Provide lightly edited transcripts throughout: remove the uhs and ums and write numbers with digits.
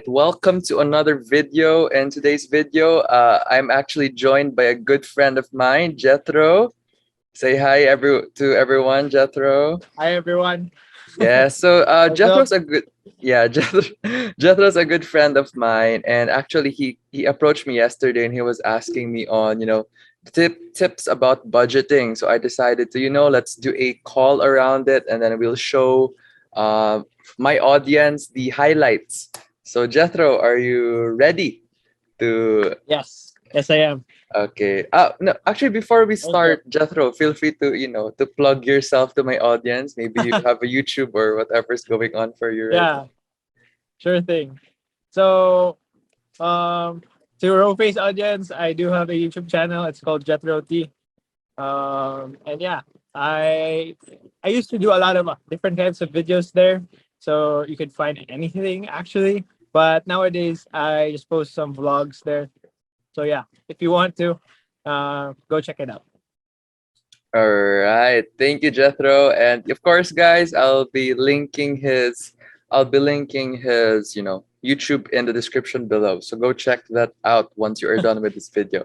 Welcome to another video. In today's video, I'm actually joined by a good friend of mine, Jethro. Say hi to everyone, Jethro. Hi everyone. Yeah, so What's up? Jethro's a good yeah, Jethro's a good friend of mine, and actually he approached me yesterday and he was asking me on, tips about budgeting. So I decided to, let's do a call around it and then we'll show uh, my audience the highlights. So Jethro, are you ready to Yes. Yes, I am. Okay. No, actually, before we Thank you. start, Jethro, feel free to, to plug yourself to my audience. Maybe you have a YouTube or whatever's going on for you right Yeah, sure thing. So, um, to Rophe's audience, I do have a YouTube channel. It's called Jethro Ty. And yeah, I I used to do a lot of different kinds of videos there, so you could find anything actually. But nowadays, I just post some vlogs there. So yeah, if you want to, go check it out. now. All right. Thank you, Jethro. And of course, guys, I'll be linking his, YouTube in the description below. So go check that out once you are done with this video.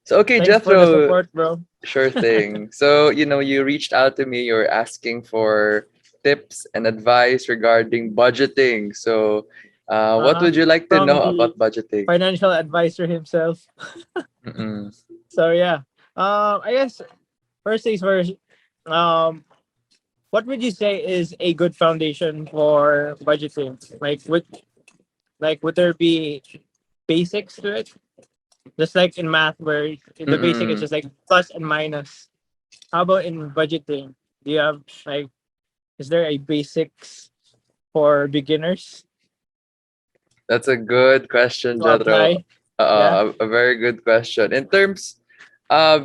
So okay, Thanks for the Jethro, support, bro. sure thing. So, you reached out to me, you're asking for tips and advice regarding budgeting. So, what Uh-huh. would you like to From know the about budgeting? financial advisor himself. Mm-mm. So yeah. I guess first things first. Um, what would you say is a good foundation for budgeting? Would there be basics to it? Just like in math, where the basic is Mm-mm. just like plus and minus. How about in budgeting? Do you have like is there a basics for beginners That's a good question, to Jadro. apply? Yeah. A very good question. In terms,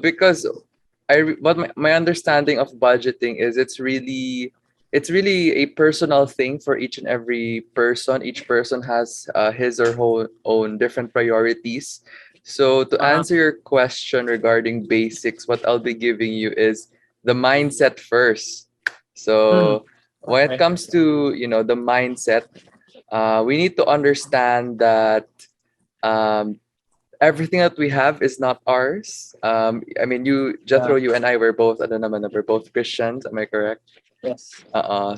because what my understanding of budgeting is, it's really a personal thing for each and every person. Each person has his or her own different priorities. So to Uh-huh. answer your question regarding basics, what I'll be giving you is the mindset first. Hmm. So when it Okay. comes to the mindset, we need to understand that um, everything that we have is not ours. I mean, Yeah. Jethro, you and I were both, ano naman, we're both Christians. Am I correct? Yes.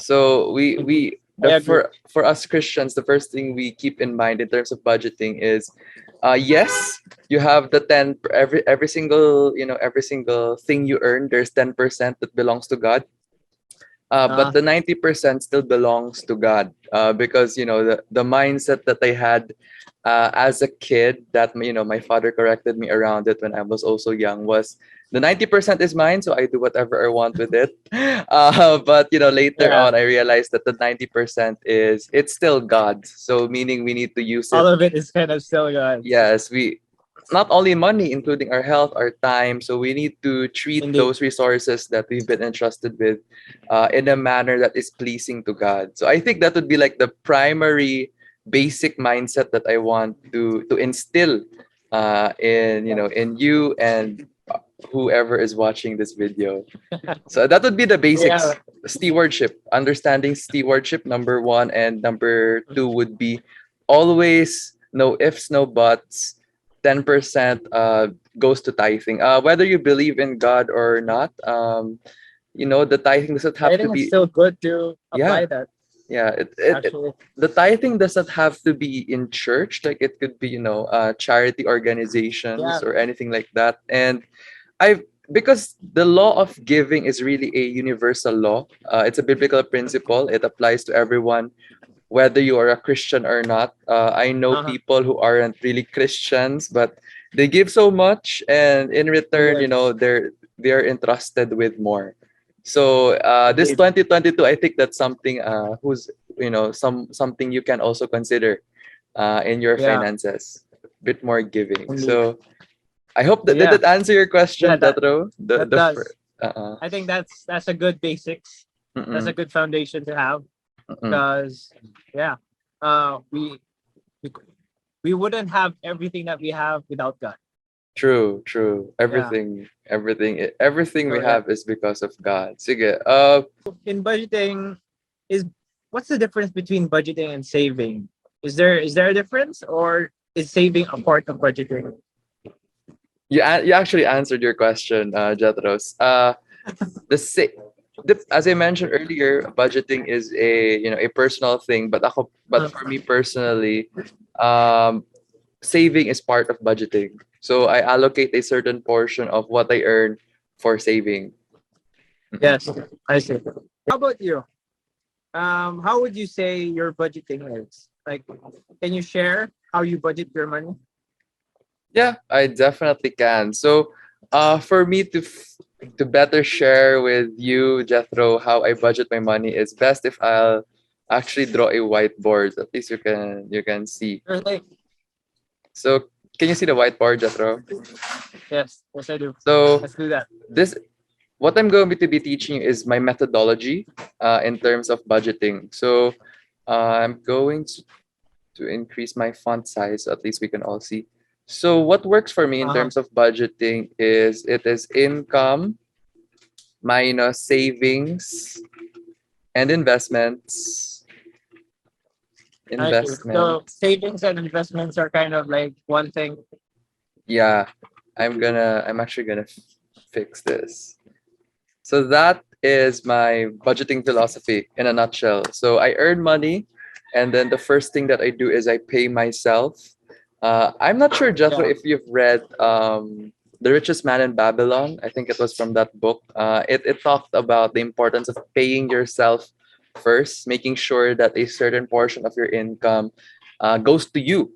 So we Mhm. we I the agree. for us Christians, the first thing we keep in mind in terms of budgeting is, yes, you have the every single thing you earn. There's 10% that belongs to God. But Uh, the 90% still belongs to God, because the mindset that I had as a kid, that my father corrected me around it when I was also young, was the 90% is mine, so I do whatever I want with it. But later yeah. on I realized that the 90% it's still God's, so meaning we need to use All it. of it is kind of still God's. Yes, we not only money, including our health, our time. So we need to treat Indeed. those resources that we've been entrusted with in a manner that is pleasing to God. So I think that would be like the primary basic mindset that I want to instill in you and whoever is watching this video. So that would be the basics. Yeah. Stewardship, understanding stewardship, number one, and number two would be always no ifs, no buts. 10% goes to tithing. Whether you believe in God or not, the tithing doesn't I have to think it's be. still good to Yeah, apply that yeah. actually. The tithing doesn't have to be in church. Like it could be, charity organizations Yeah. or anything like that. And I because the law of giving is really a universal law. It's a biblical principle. It applies to everyone, whether you are a Christian or not. I know Uh-huh. people who aren't really Christians, but they give so much, and in return, Yes. they're entrusted with more. So this Indeed. 2022, I think that's something who's something you can also consider in your Yeah. finances. Bit more giving. Indeed. So I hope So that did yeah. that answer your Yeah. question, Jethro? That does. Uh-uh. I think that's a good basics. That's a Mm-mm. good foundation to have Mm-mm. because yeah, uh, we we we wouldn't have everything that we have without God. True, true. Yeah. Everything we So yeah. have is because of God. Sige. In budgeting, is what's the difference between budgeting and saving? Is there a difference, or is saving a part of budgeting? You actually answered your question, Jethros. The sa- as I mentioned earlier, budgeting is a personal thing, but Uh, for me personally, um, saving is part of budgeting. So I allocate a certain portion of what I earn for saving. Mhm. yes, I see. How about you? How would you say your budgeting is? Like, can you share how you budget your money? Yeah, I definitely can. So, for me to better share with you, Jethro, how I budget my money is best if I'll actually draw a whiteboard. At least you can see. Sure thing. So, can you see the whiteboard, Jethro? Yes, I do. So, Let's do that. this what I'm going to be teaching you is my methodology in terms of budgeting. So, I'm going to increase my font size so at least we can all see. So what works for me in Uh-huh. terms of budgeting is it is income minus savings and investments. I see. So Investment. savings and investments are kind of like one thing. Yeah, I'm actually gonna fix this. So that is my budgeting philosophy in a nutshell. So I earn money, and then the first thing that I do is I pay myself. I'm not sure, Jethro, Yeah. if you've read The Richest Man in Babylon. I think it was from that book. It talked about the importance of paying yourself first, making sure that a certain portion of your income goes to you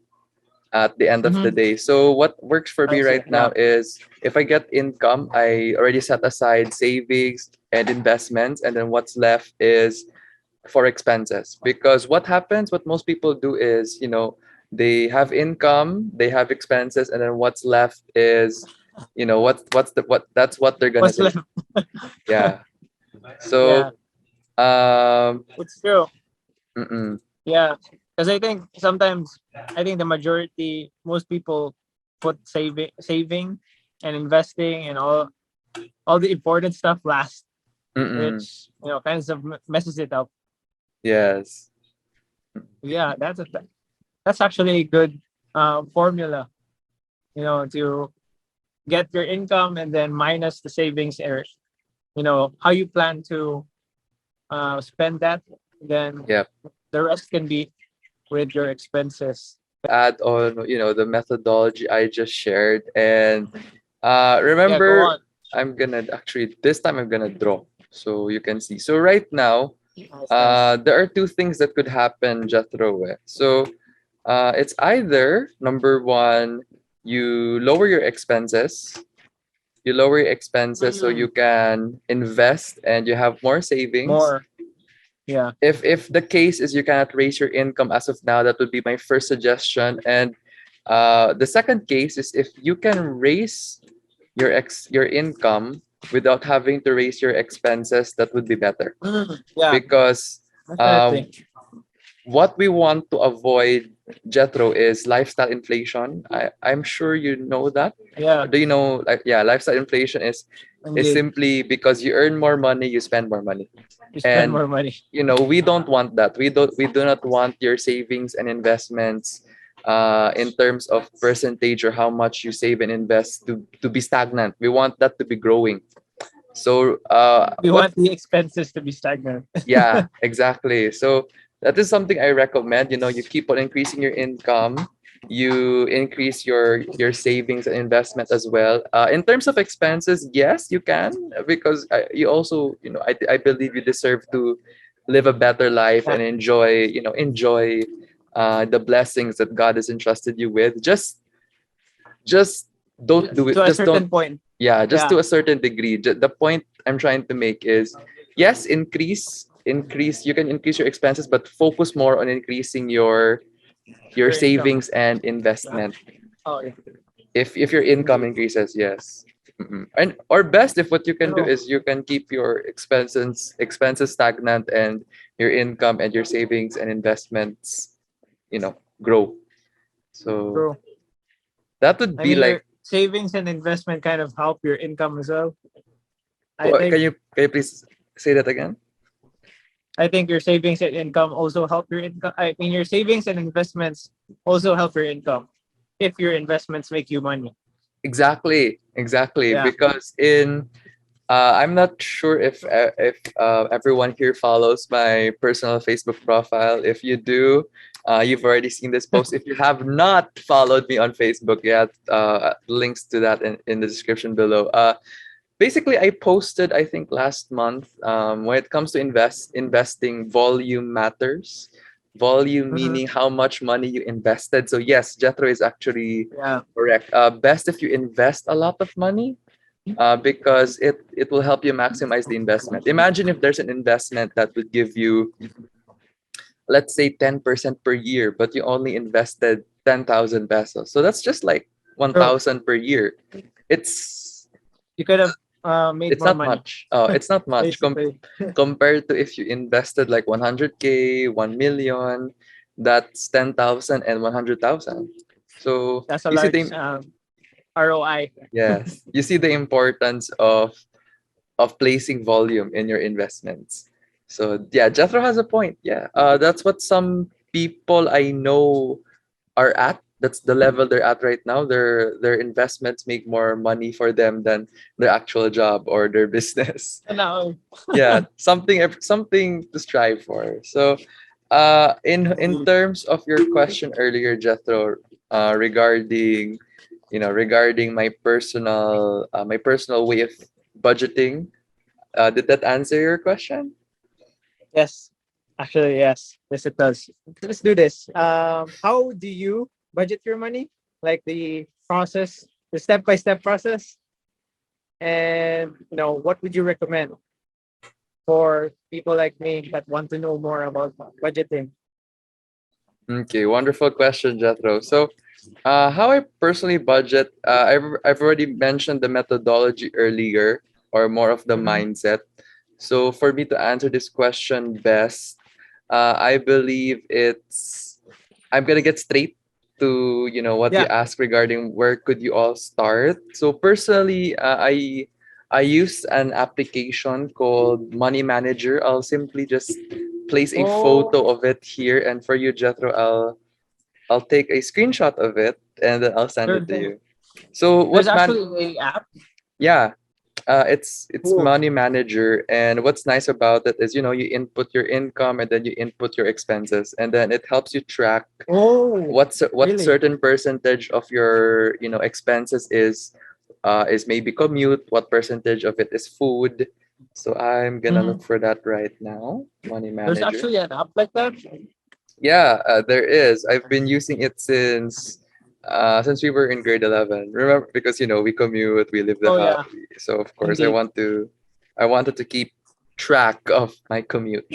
at the end of the Mm-hmm. day. So what works for I me see. right Yeah. now is if I get income, I already set aside savings and investments, and then what's left is for expenses. Because what happens, what most people do is, they have income, they have expenses, and then what's left is, what that's what they're gonna What's do. left? Yeah. So Yeah, um it's true. mm-mm, Yeah, because I think the majority, most people put saving and investing and all the important stuff last, mm-mm, which kind of messes it up. yes. Yeah, that's actually a good formula. To get your income and then minus the savings, or how you plan to spend that. Then Yep. the rest can be with your expenses. Add on, the methodology I just shared. And Yeah, go remember, on. this time I'm gonna draw so you can see. So right now, Nice, nice. there are two things that could happen, Jethro. So it's either number one, you lower your expenses. You lower your expenses so you Mm, can invest and you have more savings. more. Yeah. If the case is you cannot raise your income as of now, that would be my first suggestion. And the second case is if you can raise your income without having to raise your expenses, that would be better. Yeah, Because um, definitely. what we want to avoid, Jethro, is lifestyle inflation. I'm sure you know that. Yeah, Do you know, like, yeah, lifestyle inflation is indeed. simply because you earn more money, you spend more money. You spend And more money. we don't want that. We do not want your savings and investments in terms of percentage or how much you save and invest to be stagnant. We want that to be growing. So We what want the expenses to be stagnant. yeah, exactly. So that is something I recommend. You keep on increasing your income, you increase your savings and investment as well. In terms of expenses, yes, you can, because you also, I believe you deserve to live a better life Yeah, and enjoy the blessings that God has entrusted you with. Just don't do it. to a Just don't. certain point. Yeah, just Yeah, to a certain degree. The point I'm trying to make is, yes, increase. You can increase your expenses, but focus more on increasing your your income. savings and Yeah. investment. Oh, yeah. If your income Indeed. increases, yes. And or best, if what you can do True. is you can keep your expenses stagnant and your income and your savings and investments, grow. So True. that would I be mean, like, your savings and investment kind of help your income as well. I what, think can you please say that again? I think your savings and income also help your income. I mean, your savings and investments also help your income if your investments make you money. Exactly. Yeah. Because I'm not sure if everyone here follows my personal Facebook profile. If you do, you've already seen this post. If you have not followed me on Facebook yet, links to that in the description below. Basically, I posted, I think, last month, when it comes to investing, volume matters. Volume Hmm. meaning how much money you invested. So yes, Jethro is actually Yeah. correct. Best if you invest a lot of money, because it will help you maximize the investment. Imagine if there's an investment that would give you, let's say, 10% per year, but you only invested 10,000 pesos. So that's just like True. 1,000 per year. It's You could have made it's more not money, much. It's not much basically. compared to if you invested like 100K, 1 million, that's 10,000 and 100,000. So That's a you see large the ROI. yes, you see the importance of placing volume in your investments. So yeah, Jethro has a point. Yeah, that's what some people I know are at. That's the level they're at right now. Their investments make more money for them than their actual job or their business. No. Yeah, something to strive for. So, in terms of your question earlier, Jethro, regarding regarding my personal way of budgeting, did that answer your question? Yes. Actually, yes. Yes, it does. Let's do this. How do you budget your money? Like the process, the step-by-step process, and what would you recommend for people like me that want to know more about budgeting? Okay, wonderful question, Jethro. So, how I personally budget, I've already mentioned the methodology earlier, or more of the Mhm. mindset. So, for me to answer this question best, I believe I'm gonna get straight to what you Yeah. asked regarding where could you all start. So personally, I use an application called Money Manager. I'll simply just place a Oh, photo of it here, and for you, Jethro, I'll take a screenshot of it and then I'll send sure it to thing. you. So There's what man? actually a app. Yeah, it's Cool. Money Manager, and what's nice about it is you input your income and then you input your expenses, and then it helps you track Oh, what really? certain percentage of your expenses is maybe commute, what percentage of it is food. So I'm gonna Hmm. look for that right now. Money There's Manager. actually an app like that. Yeah, there is. I've been using it since we were in grade 11. Remember, because we commute, we leave the Oh house. yeah, So of course indeed. I wanted to keep track of my commute.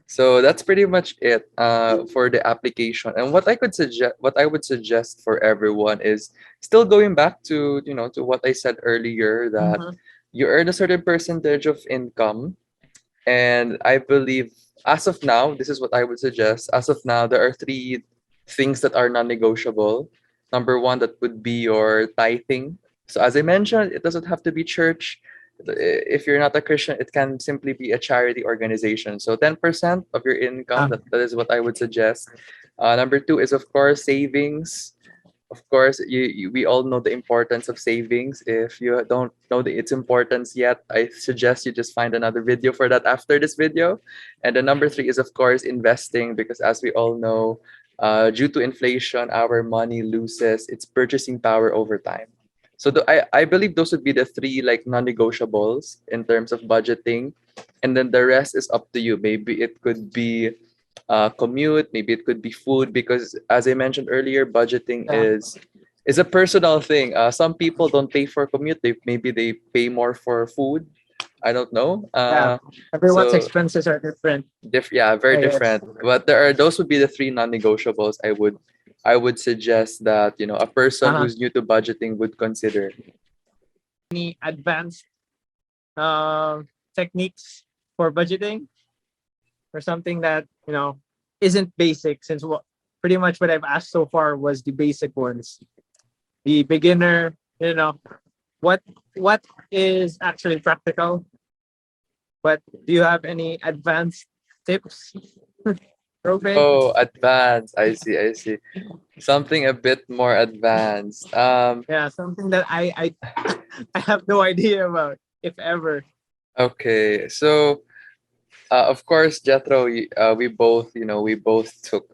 So that's pretty much it for the application. And what I would suggest for everyone is still going back to to what I said earlier, that Hmm. you earn a certain percentage of income, and I believe as of now, this is what I would suggest. As of now, there are three things that are non-negotiable. Number one, that would be your tithing. So as I mentioned, it doesn't have to be church. If you're not a Christian, it can simply be a charity organization. So 10% of your income, Ah, that is what I would suggest. Number two is, of course, savings. Of course, we all know the importance of savings. If you don't know its importance yet, I suggest you just find another video for that after this video. And the number three is, of course, investing, because as we all know, due to inflation, our money loses its purchasing power over time. So I believe those would be the three like non-negotiables in terms of budgeting, and then the rest is up to you. Maybe it could be commute, maybe it could be food, because as I mentioned earlier, budgeting yeah, is a personal thing. Some people don't pay for commute, maybe they pay more for food. I don't know. yeah. Everyone's So expenses are different, yeah, very I guess. different. But those would be the three non-negotiables I would suggest that a person Uh-huh. who's new to budgeting would consider. Any advanced techniques for budgeting, or something that isn't basic? Since what pretty much what I've asked so far was the basic ones, the beginner. What what is actually practical? But do you have any advanced tips. Rophe. Oh, advanced. I see. I see. Something a bit more advanced. Yeah, something that I I have no idea about, if ever. Okay. So, of course, Jethro, we both, we both took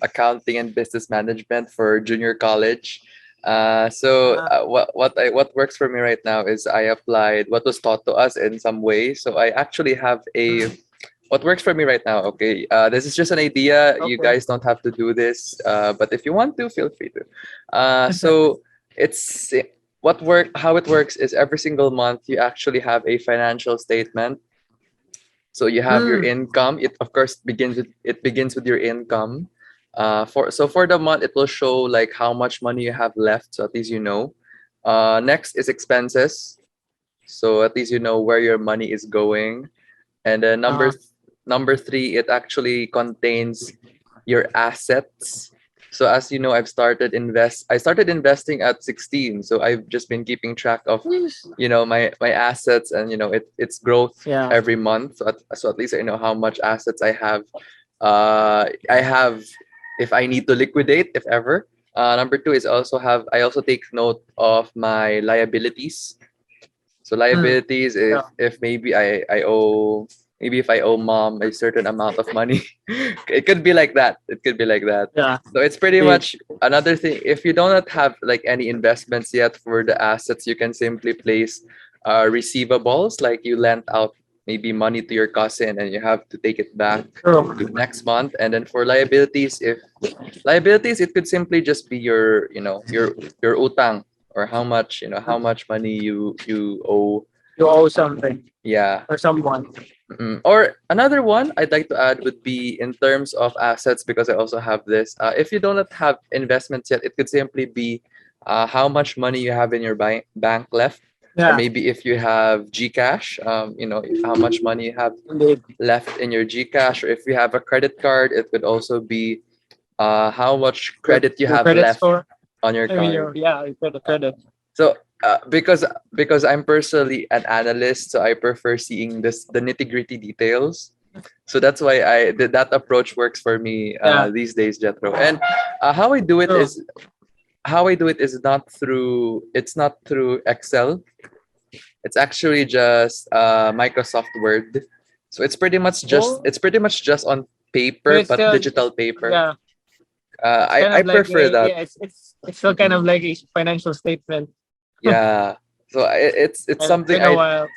accounting and business management for junior college. Uh, What works for me right now is I applied what was taught to us in some way. So I actually have a what works for me right now. Okay, this is just an idea. You okay. guys don't have to do this, but if you want to, feel free to. So it's how it works is every single month you actually have a financial statement. So you have your Mm. income. It of course begins with your income. For the month, it will show like how much money you have left, so at least you know. Next is expenses, so at least you know where your money is going. And then Uh, number three, it actually contains your assets. So as you know, I started investing at 16. So I've just been keeping track of, my assets and its growth yeah. every month. So at least I know how much assets I have. I have if I need to liquidate, if ever. Number two is I also take note of my liabilities. So Mm. liabilities, Yeah. if maybe I owe maybe if I owe mom a certain amount of money, it could be like that. It could be like that. Yeah. So it's pretty Did. much another thing. If you do not have like any investments yet for the assets, you can simply place receivables, like you lent out maybe money to your cousin and you have to take it back True. next month. And then for liabilities, if liabilities, it could simply just be your utang, or how much money you owe. You owe something Yeah. or someone. Or another one I'd like to add would be in terms of assets, because I also have this. If you do not have investments yet, it could simply be how much money you have in your bank left, or Yeah. maybe if you have Gcash, how much money you have Indeed. left in your Gcash, or if you have a credit card, it could also be how much Your credit you your have credit left score. on your I mean, card. your yeah, your credit. So because I'm personally an analyst, so I prefer seeing the nitty gritty details. So that's why that approach works for me Yeah. these days, Jethro. And how I do it True. is it's not through Excel. It's actually just Microsoft Word. So Oh, it's pretty much just on so paper, it's but still, digital paper. yeah. It's I kind I of like prefer a, that. yeah. It's still kind of like a financial statement. Yeah. So it's And it's something been a while.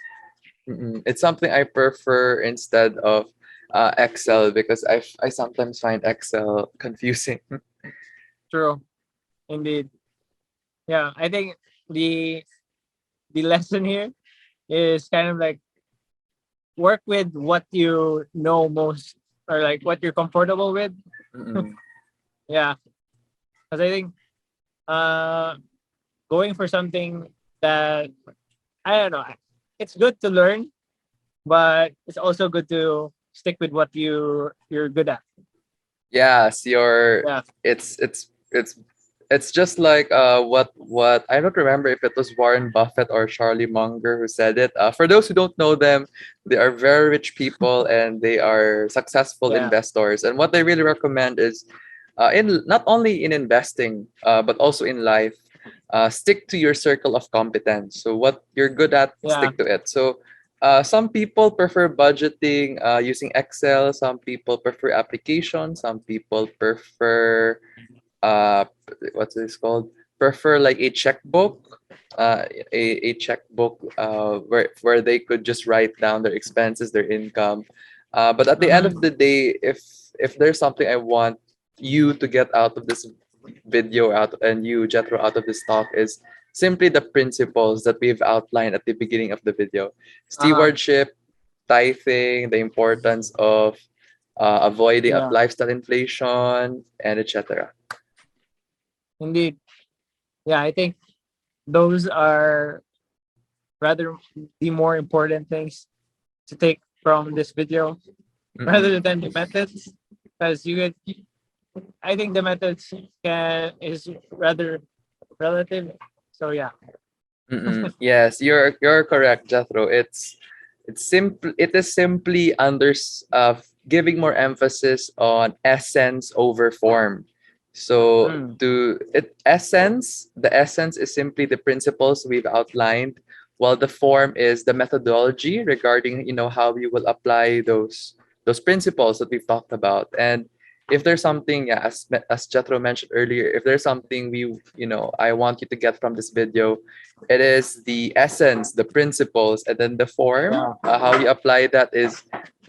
it's something I prefer instead of Excel, because I sometimes find Excel confusing. True. Indeed. Yeah. I think the the lesson here is kind of like work with what you know most, or like what you're comfortable with. Mm-mm. Yeah. Because I think uh going for something that, I don't know, it's good to learn, but it's also good to stick with what you're good at. Yes, Yeah. it's just like what I don't remember if it was Warren Buffett or Charlie Munger who said it. For those who don't know them, they are very rich people and they are successful Yeah. investors. And what they really recommend is in not only in investing but also in life, stick to your circle of competence. So what you're good at, Yeah. stick to it. So some people prefer budgeting using Excel. Some people prefer applications. Some people prefer uh, what's this called? Prefer like a checkbook, a checkbook where they could just write down their expenses, their income. But at the end of Mm-hmm. the day, if there's something I want you to get out of this video out and you Jethro out of this talk, is simply the principles that we've outlined at the beginning of the video: Uh-huh. stewardship, tithing, the importance of avoiding Yeah. lifestyle inflation, and etc. Indeed. Yeah. I think those are rather the more important things to take from this video rather Mm-mm. than the methods, because you get, I think the methods can is rather relative. So yeah. Mm-mm. Yes, you're correct, Jethro. It is simply giving more emphasis on essence over form. So Mm. the essence is simply the principles we've outlined, while the form is the methodology regarding how you will apply those principles that we've talked about. And if there's something, yeah, as Jethro mentioned earlier, if there's something I want you to get from this video, it is the essence, the principles, and then the form. Yeah, How you apply that is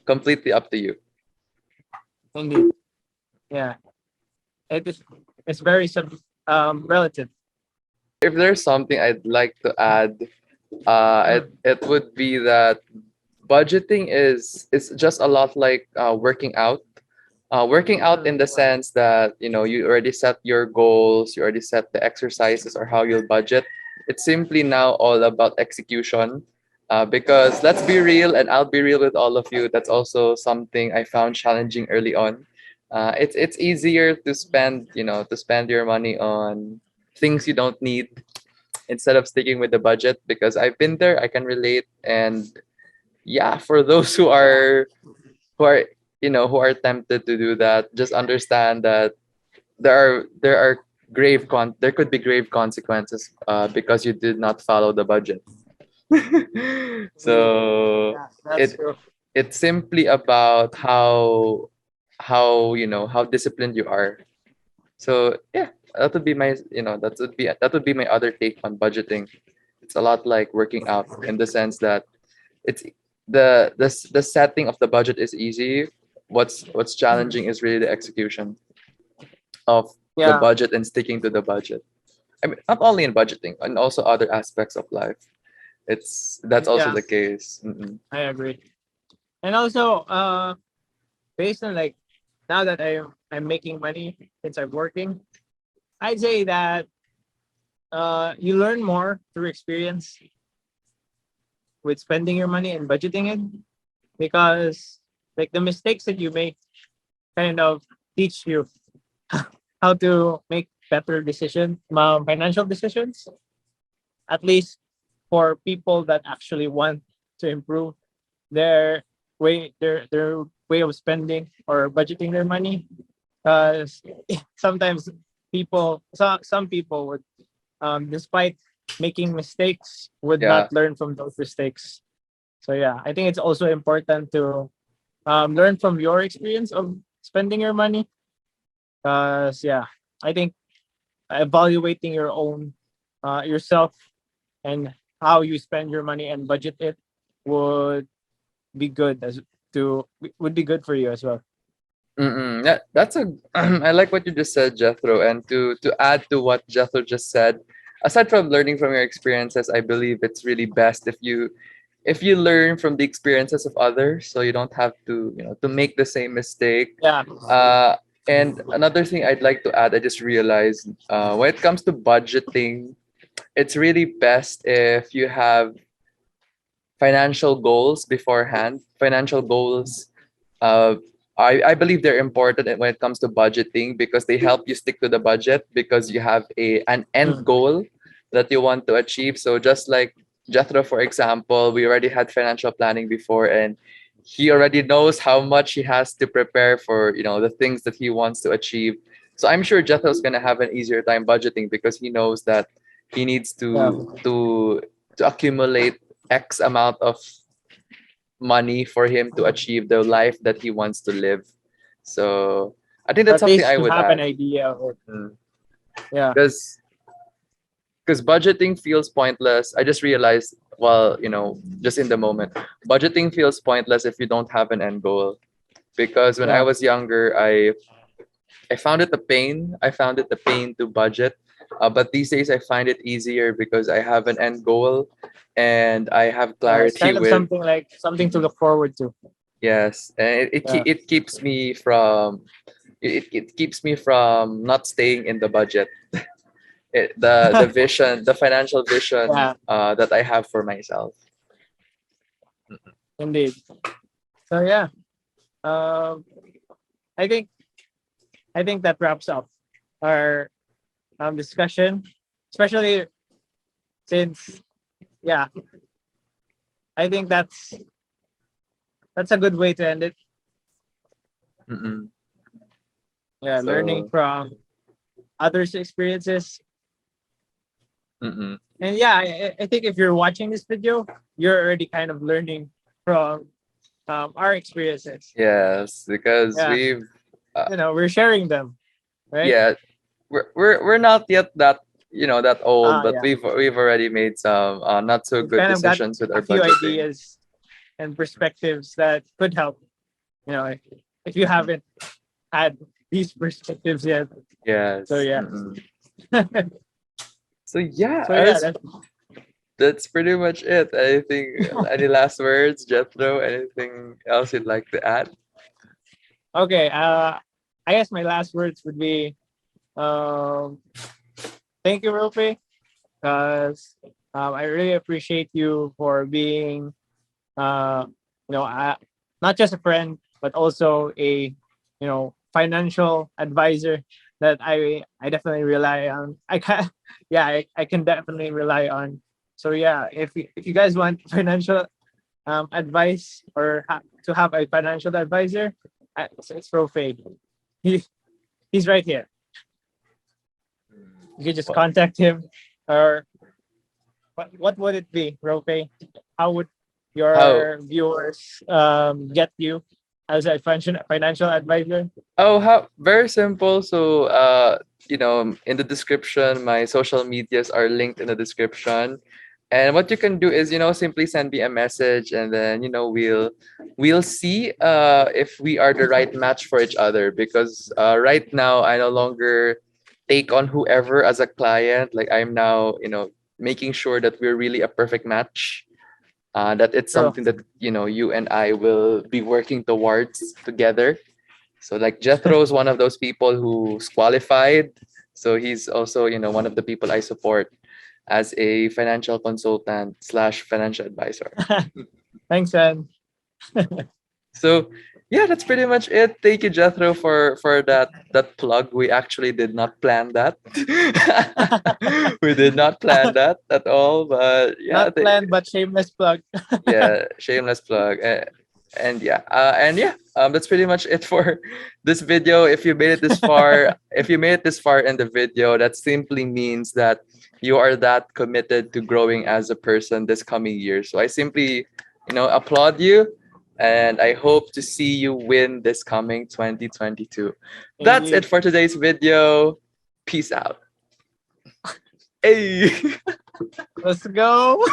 completely up to you. indeed. Yeah, it is. It's very relative. If there's something I'd like to add, Mm. it would be that budgeting is just a lot like working out. Working out in Mm. the sense that you already set your goals, you already set the exercises or how you'll budget. It's simply now all about execution. Because let's be real, and I'll be real with all of you. That's also something I found challenging early on. It's easier to spend your money on things you don't need instead of sticking with the budget, because I've been there, I can relate. And yeah, for those Yeah, who are who are tempted to do that, just understand that there are there could be grave consequences because you did not follow the budget. indeed. So Yeah, that's it true. it's simply about how disciplined you are. So yeah, that would be my other take on budgeting. It's a lot like working out in the sense that it's the setting of the budget is easy. What's challenging is really the execution of the Yeah, budget and sticking to the budget. I mean, not only in budgeting, and also other aspects of life. That's also yeah, the case. Mm-mm. I agree. And also, based on like now that I'm making money since I'm working, I'd say that you learn more through experience with spending your money and budgeting it, because like the mistakes that you make kind of teach you how to make better decisions, financial decisions, at least for people that actually want to improve their way of spending or budgeting their money. Because sometimes some people would, despite making mistakes, would not Yeah. learn from those mistakes. So yeah, I think it's also important to learn from your experience of spending your money. Because yeah, I think evaluating your own yourself and how you spend your money and budget it would be good as to would be good for you as well. Mm-mm. Yeah, that's a I like what you just said, Jethro. And to add to what Jethro just said, aside from learning from your experiences, I believe it's really best if you learn from the experiences of others, so you don't have to make the same mistake. Yeah, Uh, and another thing I'd like to add, I just realized, when it comes to budgeting, it's really best if you have financial goals beforehand. Financial goals, uh, I believe they're important when it comes to budgeting, because they help you stick to the budget because you have an end mm, goal that you want to achieve. So just like Jethro, for example, we already had financial planning before, and he already knows how much he has to prepare for the things that he wants to achieve. So I'm sure Jethro's gonna have an easier time budgeting because he knows that he needs yeah. to accumulate X amount of money for him to achieve the life that he wants to live. So I think Or that's at something least I to would have an add. idea of it. Yeah, Because budgeting feels pointless. I just realized, well, just in the moment, budgeting feels pointless if you don't have an end goal. Because when I yeah, was younger, I found it a pain. I found it a pain to budget. But these days I find it easier because I have an end goal and I have yeah. It's clarity kind of with. something like something to look forward to. Yes, and Yeah, it keeps me from it keeps me from not staying in the budget. The vision, the financial vision yeah, that I have for myself. indeed. So yeah, um, I think I think that wraps up our discussion, especially since yeah, I think that's a good way to end it. Mm-mm. Yeah, learning So, from others' experiences. mm-mm. And yeah, I think if you're watching this video, you're already kind of learning from our experiences. Yes, because Yeah, uh, we're sharing them, right? yeah, we're not yet that that old, but Yeah, we've already made some not so we've good kind of got decisions with a our few budgeting. ideas and perspectives that could help. If you haven't had these perspectives yet. So Yes. yeah. Mm-mm. So yeah, So yeah, that's pretty much it. I think any last words, Jethro? Anything else you'd like to add? okay. I guess my last words would be um, thank you, Rophe, because I really appreciate you for being uh, not just a friend, but also a financial advisor that I definitely rely on. I can yeah, I can definitely rely on. So yeah, if you guys want financial advice or to have a financial advisor, it's Rophe. He he's right here. You can just Well, contact him, or what would it be, Rope? How would how your viewers get you as a financial advisor? how very simple. So in the description, my social medias are linked in the description. And what you can do is, simply send me a message, and then, we'll see if we are the right match for each other. Because right now I no longer take on whoever as a client. Like, I'm now, making sure that we're really a perfect match. That it's True. something that, you and I will be working towards together. So, like, Jethro is one of those people who's qualified. So he's also, one of the people I support as a financial consultant slash financial advisor. Thanks, man. So yeah, that's pretty much it. Thank you, Jethro, for that plug. We actually did not plan that. We did not plan that at all. But yeah, Not planned, but shameless plug. yeah, shameless plug. That's pretty much it for this video. If you made it this far, if you made it this far in the video, that simply means that you are that committed to growing as a person this coming year. So I simply, applaud you, and I hope to see you win this coming 2022. That's it Indeed. for today's video. Peace out. Hey. Let's go.